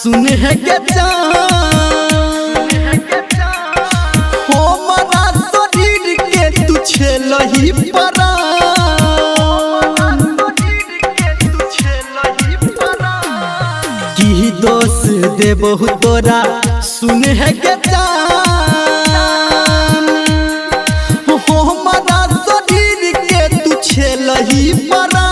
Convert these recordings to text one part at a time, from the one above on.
सुन है के जान हमारा शरीर के तू छेलही परान की दोष देबहु तोरा सुन है के जान हमारा शरीर के तू छेलही परान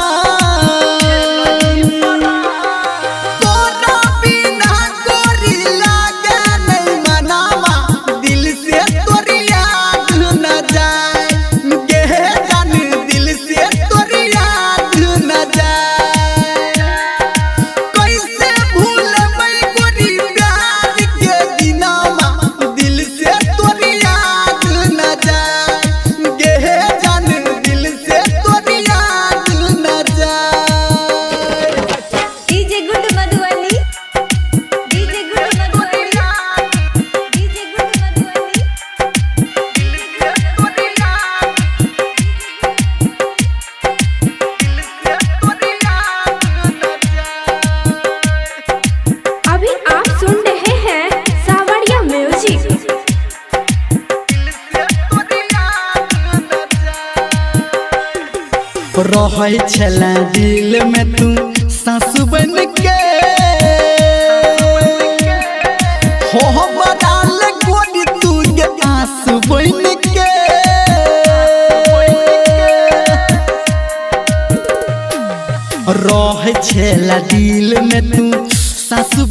रहे छला दिल में तू सासु बन के हो बदाल गोरी तू के आंसू बन के रहे छला दिल में तू सासु